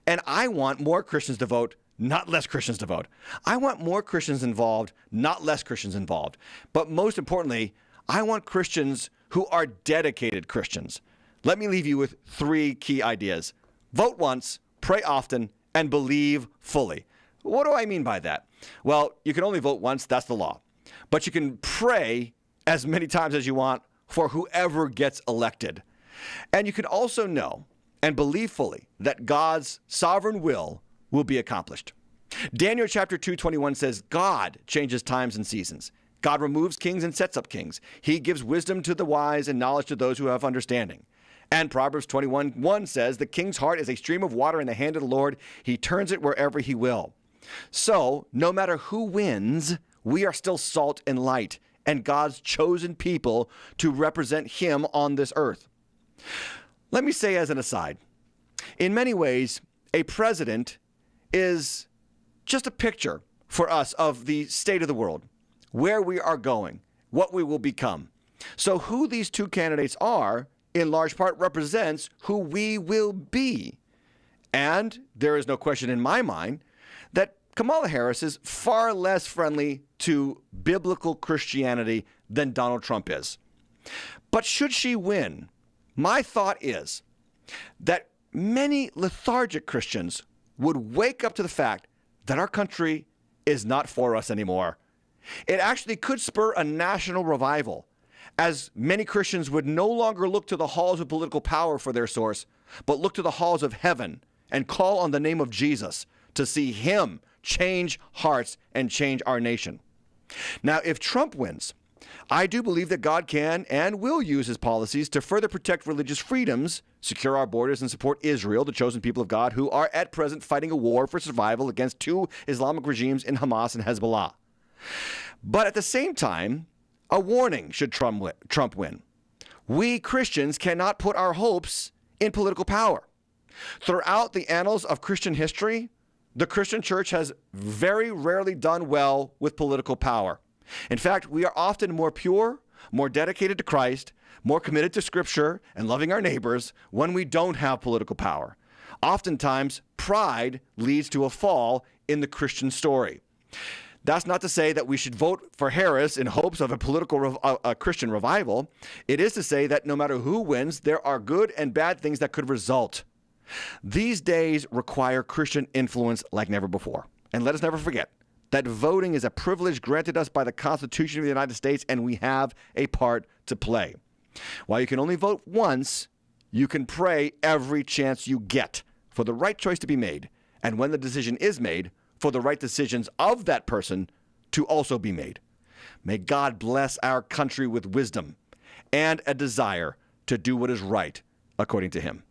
And I want more Christians to vote, not less Christians to vote. I want more Christians involved, not less Christians involved. But most importantly, I want Christians who are dedicated Christians. Let me leave you with 3 key ideas. Vote once, pray often, and believe fully. What do I mean by that? Well, you can only vote once, that's the law. But you can pray as many times as you want for whoever gets elected. And you can also know and believe fully that God's sovereign will be accomplished. Daniel chapter 2:21 says, God changes times and seasons. God removes kings and sets up kings. He gives wisdom to the wise and knowledge to those who have understanding. And Proverbs 21:1 says, the king's heart is a stream of water in the hand of the Lord. He turns it wherever he will. So, no matter who wins, we are still salt and light and God's chosen people to represent him on this earth. Let me say as an aside, in many ways, a president is just a picture for us of the state of the world, where we are going, what we will become. So who these 2 candidates are, in large part, represents who we will be. And there is no question in my mind that Kamala Harris is far less friendly to biblical Christianity than Donald Trump is. But should she win, my thought is that many lethargic Christians would wake up to the fact that our country is not for us anymore. It actually could spur a national revival, as many Christians would no longer look to the halls of political power for their source, but look to the halls of heaven and call on the name of Jesus to see him change hearts and change our nation. Now, if Trump wins, I do believe that God can and will use his policies to further protect religious freedoms, secure our borders, and support Israel, the chosen people of God, who are at present fighting a war for survival against 2 Islamic regimes in Hamas and Hezbollah. But at the same time, a warning should Trump win. We Christians cannot put our hopes in political power. Throughout the annals of Christian history, the Christian church has very rarely done well with political power. In fact, we are often more pure, more dedicated to Christ, more committed to Scripture and loving our neighbors when we don't have political power. Oftentimes, pride leads to a fall in the Christian story. That's not to say that we should vote for Harris in hopes of a Christian revival. It is to say that no matter who wins, there are good and bad things that could result. These days require Christian influence like never before. And let us never forget that voting is a privilege granted us by the Constitution of the United States, and we have a part to play. While you can only vote once, you can pray every chance you get for the right choice to be made, and when the decision is made, for the right decisions of that person to also be made. May God bless our country with wisdom and a desire to do what is right according to him.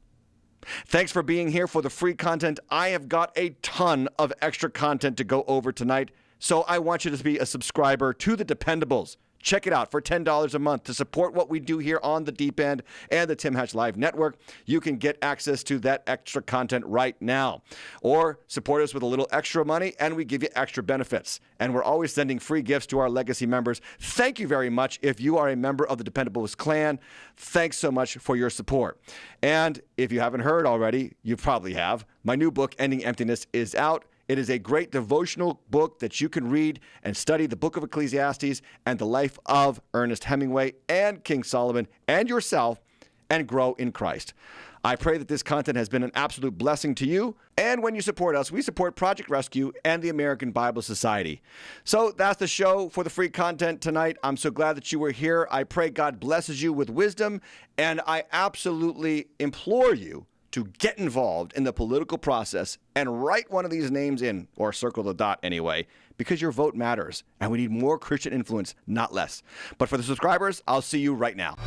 Thanks for being here for the free content. I have got a ton of extra content to go over tonight, so I want you to be a subscriber to The Dependables. Check it out for $10 a month to support what we do here on The Deep End and the Tim Hatch Live Network. You can get access to that extra content right now. Or support us with a little extra money, and we give you extra benefits. And we're always sending free gifts to our legacy members. Thank you very much. If you are a member of the Dependables clan, thanks so much for your support. And if you haven't heard already, you probably have, my new book, Ending Emptiness, is out. It is a great devotional book that you can read and study the book of Ecclesiastes and the life of Ernest Hemingway and King Solomon and yourself, and grow in Christ. I pray that this content has been an absolute blessing to you. And when you support us, we support Project Rescue and the American Bible Society. So that's the show for the free content tonight. I'm so glad that you were here. I pray God blesses you with wisdom. And I absolutely implore you to get involved in the political process and write one of these names in, or circle the dot anyway, because your vote matters. And we need more Christian influence, not less. But for the subscribers, I'll see you right now.